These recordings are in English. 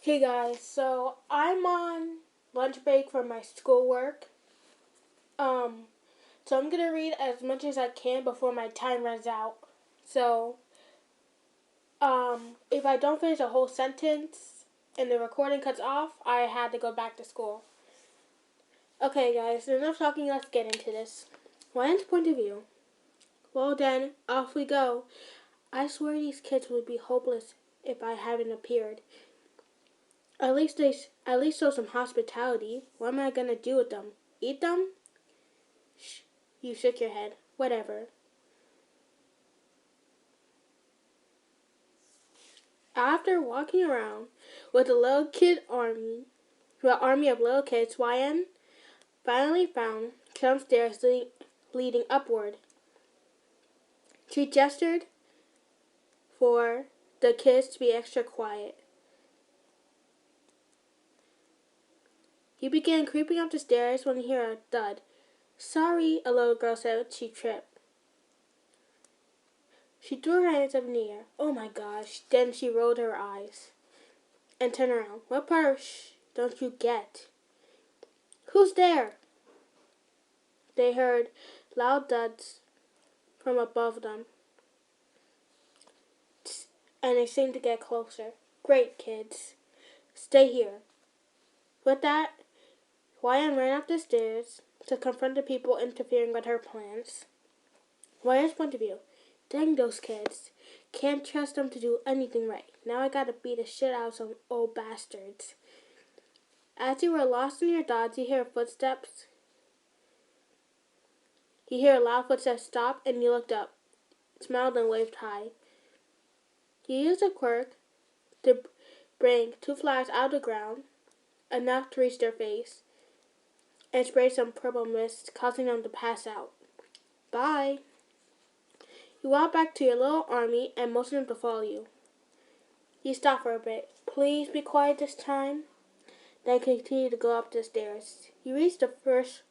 Hey guys, so I'm on lunch break from my schoolwork. Um, so I'm gonna read as much as I can before my time runs out. So, if I don't finish a whole sentence and the recording cuts off, I had to go back to school. Okay guys, enough talking, let's get into this. Ryan's point of view. Well then, off we go. I swear these kids would be hopeless if I hadn't appeared. At least show some hospitality. What am I gonna do with them? Eat them? Shh. You shook your head. Whatever. After walking around with a army of little kids, YN finally found some stairs leading upward. She gestured for the kids to be extra quiet. He began creeping up the stairs when he heard a thud. Sorry, a little girl said. She tripped. She threw her hands up in the air. Oh my gosh. Then she rolled her eyes and turned around. What part of don't you get? Who's there? They heard loud thuds from above them, and they seemed to get closer. Great, kids. Stay here. With that, YN ran up the stairs to confront the people interfering with her plans. YN's point of view. Dang those kids. Can't trust them to do anything right. Now I gotta beat the shit out of some old bastards. As you were lost in your thoughts, you hear footsteps. You hear a loud footsteps stop, and you looked up, smiled, and waved hi. You used a quirk to bring two flies out of the ground, enough to reach their face, and sprayed some purple mist, causing them to pass out. Bye. You walked back to your little army and motioned them to follow you. You stopped for a bit. Please be quiet this time. Then continued to go up the stairs. You reached the first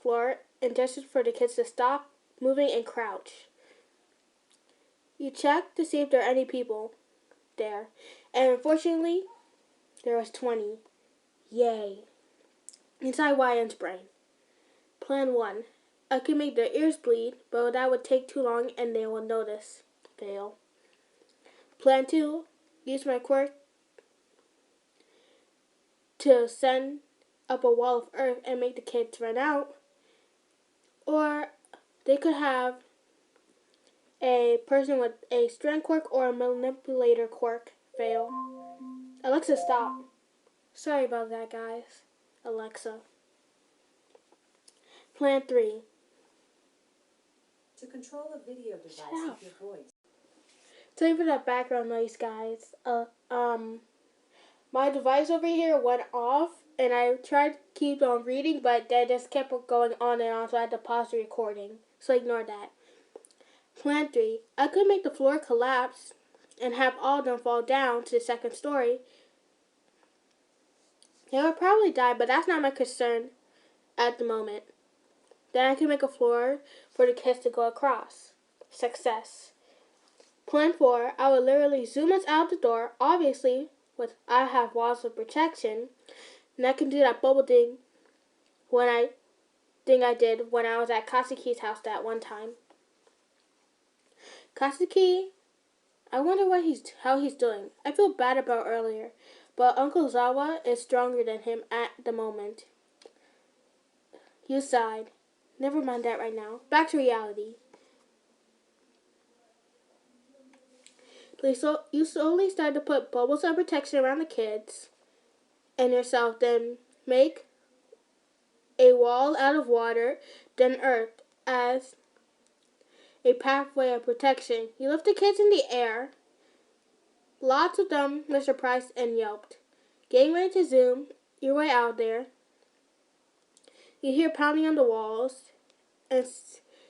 floor and gestured for the kids to stop moving and crouch. You checked to see if there are any people there, and unfortunately, there was 20. Yay. Inside YN's brain. Plan 1. I can make their ears bleed, but that would take too long and they will notice. Fail. Plan 2. Use my quirk to send up a wall of earth and make the kids run out. Or they could have a person with a strength quirk or a manipulator quirk. Fail. Alexa, stop. Sorry about that, guys. Alexa. Plan 3. To control a video device with your voice. Sorry for that background noise, guys. My device over here went off, and I tried to keep on reading, but that just kept going on and on, so I had to pause the recording. So ignore that. Plan 3. I could make the floor collapse and have all of them fall down to the second story. They would probably die, but that's not my concern at the moment. Then I can make a floor for the kids to go across. Success. Plan 4. I would literally zoom us out the door, obviously, I have walls of protection, and I can do that bubble thing I did when I was at Katsuki's house that one time. Katsuki, I wonder how he's doing. I feel bad about earlier, but Uncle Zawa is stronger than him at the moment. You sighed. Never mind that right now. Back to reality. You slowly start to put bubbles of protection around the kids and yourself, then make a wall out of water, then earth as a pathway of protection. You lift the kids in the air. Lots of them were surprised and yelped. Getting ready to zoom your way out there. You hear pounding on the walls and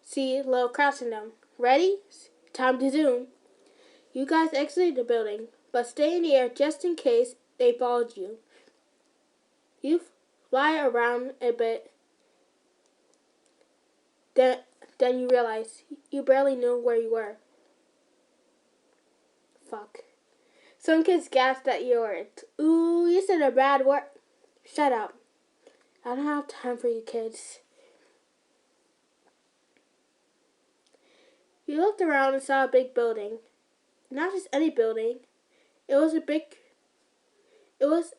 see little crowds in them. Ready? Time to zoom. You guys exited the building, but stay in the air just in case they followed you. You fly around a bit. Then you realize you barely knew where you were. Fuck. Some kids gasped at your words. Ooh, you said a bad word. Shut up. I don't have time for you kids. You looked around and saw a big building. Not just any building. It was a big it was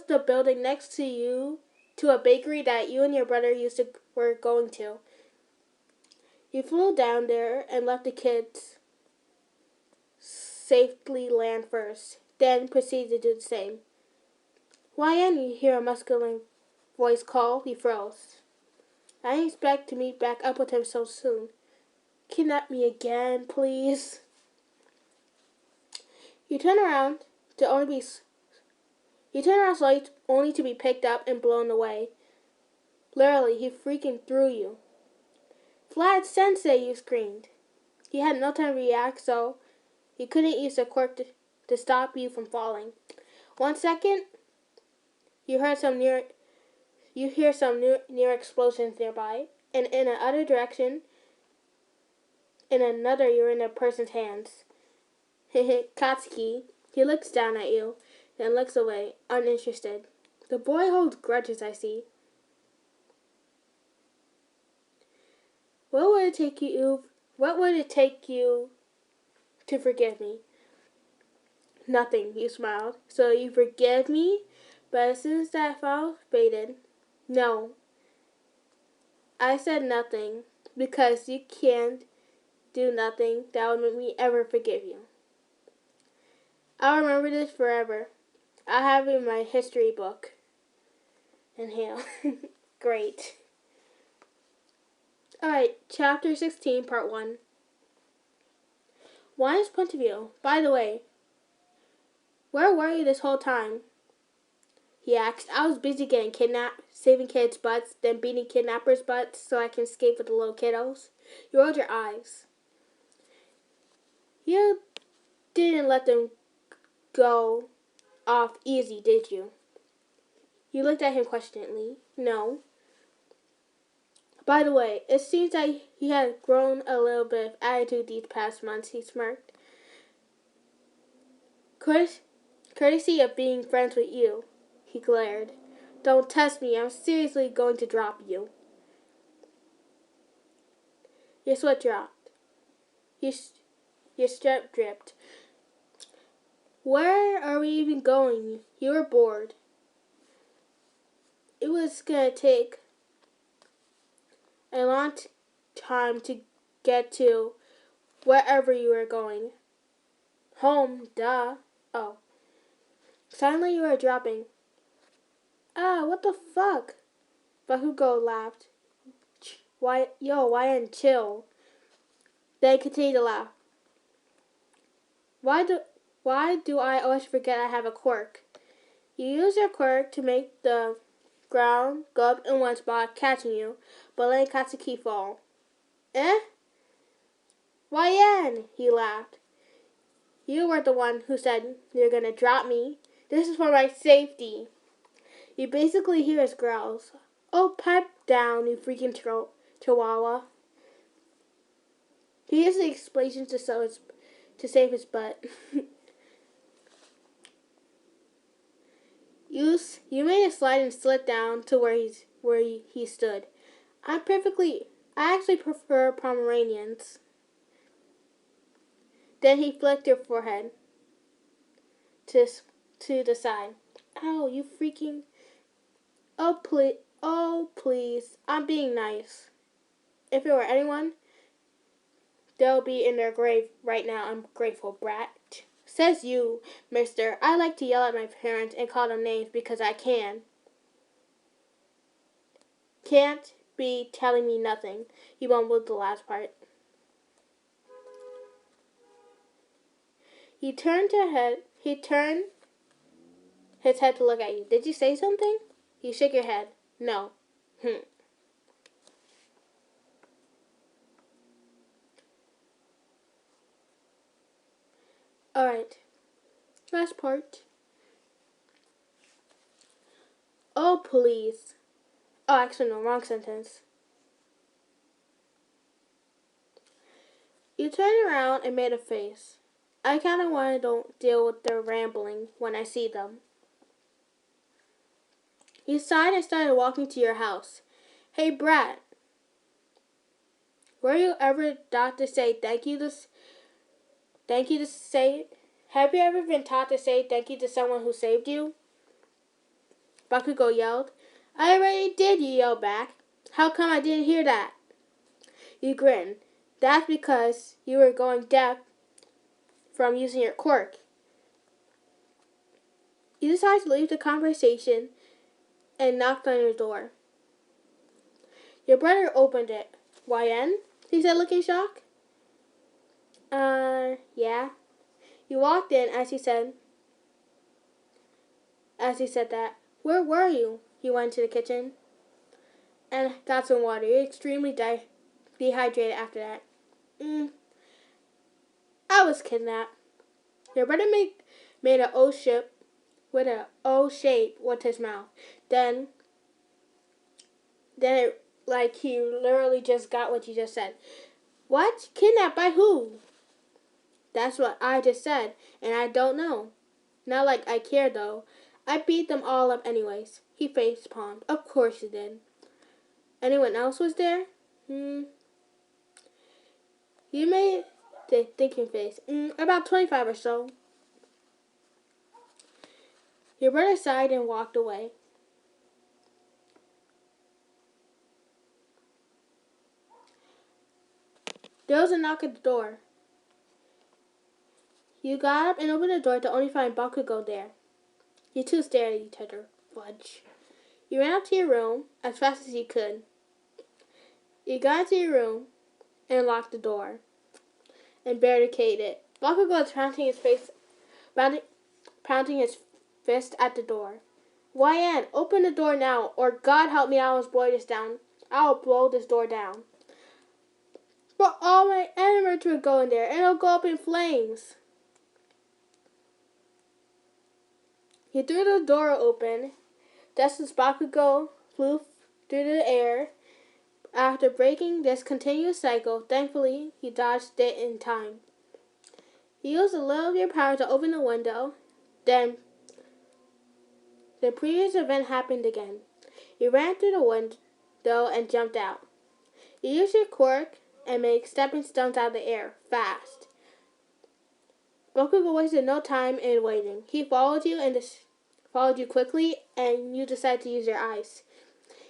the building next to you to a bakery that you and your brother were going to. You flew down there and left the kids safely land first, then proceeded to do the same. YN, you hear a masculine voice call. He froze. I didn't expect to meet back up with him so soon. Kidnap me again, please. You turn around slowly only to be picked up and blown away. Literally, he freaking threw you. Vlad Sensei, you screamed. He had no time to react, so he couldn't use the quirk to stop you from falling. 1 second, you hear some near explosions nearby, and in another direction, you're in a person's hands. Katsuki, he looks down at you, then looks away, uninterested. The boy holds grudges, I see. What would it take you to forgive me? Nothing, you smiled. So you forgive me? But as soon as that thought faded, no. I said nothing, because you can't do nothing that would make me ever forgive you. I'll remember this forever. I have it in my history book. Inhale. Great. Alright, chapter 16, part 1. Wyan's point of view. By the way, where were you this whole time? He asked. I was busy getting kidnapped, saving kids' butts, then beating kidnappers' butts so I can escape with the little kiddos. You rolled your eyes. You didn't let them go off easy, did you? You looked at him questioningly. No. By the way, it seems that he had grown a little bit of attitude these past months, he smirked. Courtesy of being friends with you, he glared. Don't test me, I'm seriously going to drop you. Your sweat dropped. Your strep dripped. Where are we even going? You were bored. It was going to take a long time to get to wherever you were going. Home, duh. Oh. Suddenly you were dropping. What the fuck? Bakugo laughed. Why chill? Then continued to laugh. Why do I always forget I have a quirk? You use your quirk to make the ground go up in one spot, catching you, but letting Katsuki fall. Eh? YN, he laughed. You were the one who said you're gonna drop me. This is for my safety. You basically hear his growls. Oh, pipe down, you freaking chihuahua. He uses the explosions to save his butt. You made a slide and slid down to where he stood. I actually prefer Pomeranians. Then he flicked your forehead to the side. Ow, you freaking... Oh, please. I'm being nice. If it were anyone, they'll be in their grave right now, ungrateful brat. Says you, mister. I like to yell at my parents and call them names because I can. Can't be telling me nothing. He mumbled the last part. He turned his head to look at you. Did you say something? You shook your head. No. Alright. Last part. Oh, please. Oh, actually, no. Wrong sentence. You turned around and made a face. I kind of want to don't deal with their rambling when I see them. You sighed and started walking to your house. Hey, Brat, were you ever taught to say thank you to say? Have you ever been taught to say thank you to someone who saved you? Bakugo yelled. I already did, you yelled back. How come I didn't hear that? You grinned. That's because you were going deaf from using your quirk. You decided to leave the conversation and knocked on your door. Your brother opened it. YN? He said, looking shocked. Yeah. You walked in as he said that. Where were you? He went to the kitchen and got some water. You're extremely dehydrated after that. I was kidnapped. Your brother made an O shape with an O shape with his mouth. Then it like he literally just got what you just said. What? Kidnapped by who? That's what I just said, and I don't know. Not like I care though. I beat them all up anyways. He face palmed. Of course you did. Anyone else was there? You made the thinking face. About 25 or so. Your brother sighed and walked away. There was a knock at the door. You got up and opened the door to only find Bakugo there. You two stared at each other. Fudge. You ran up to your room as fast as you could. You got into your room and locked the door and barricaded it. Bakugo was pounding his fist at the door. YN, open the door now, or God help me, I will blow this down. I will blow this door down. But all my animals would go in there, and it'll go up in flames. He threw the door open, just as Bakugo flew through the air. After breaking this continuous cycle, thankfully, he dodged it in time. You used a little of your power to open the window. Then, the previous event happened again. You ran through the window and jumped out. You used your quirk and made stepping stones out of the air, fast. Bakugo wasted no time in waiting. He followed you quickly, and you decided to use your eyes.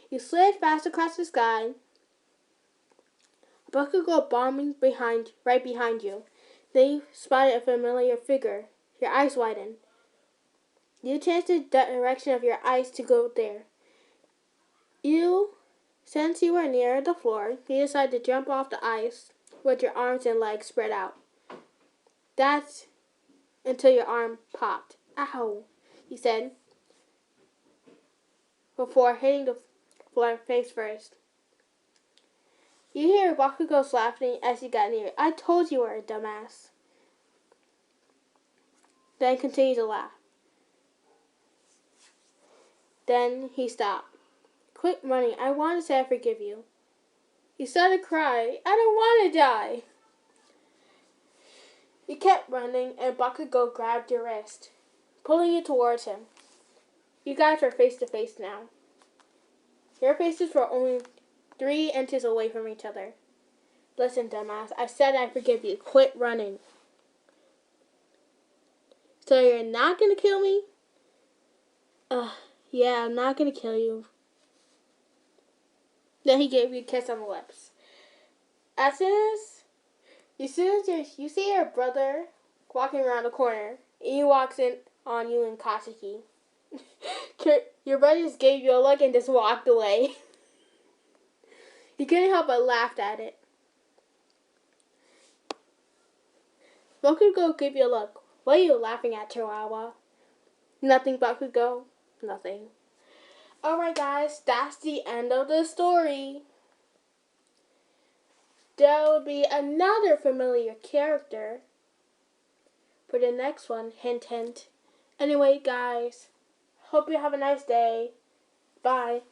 You slid fast across the sky. Bakugo bombing right behind you. Then you spotted a familiar figure. Your eyes widened. You changed the direction of your eyes to go there. Since you were near the floor, you decided to jump off the ice with your arms and legs spread out. That's until your arm popped. Ow, he said, before hitting the floor face first. You hear Bakugo laughing as you got near. I told you were a dumbass. Then continued to laugh. Then he stopped. Quit running. I want to say I forgive you. You started to cry. I don't want to die. You kept running, and Bakugo grabbed your wrist, pulling you towards him. You guys are face to face now. Your faces were only 3 inches away from each other. Listen, dumbass, I said I forgive you. Quit running. So you're not going to kill me? Yeah, I'm not going to kill you. Then he gave you a kiss on the lips. As soon as you see your brother walking around the corner, he walks in on you and Katsuki. Your brother just gave you a look and just walked away. You couldn't help but laugh at it. Bakugo gave you a look. What are you laughing at, Chihuahua? Nothing, Bakugo. Nothing. Alright guys, that's the end of the story. There will be another familiar character for the next one. Hint, hint. Anyway, guys, hope you have a nice day. Bye.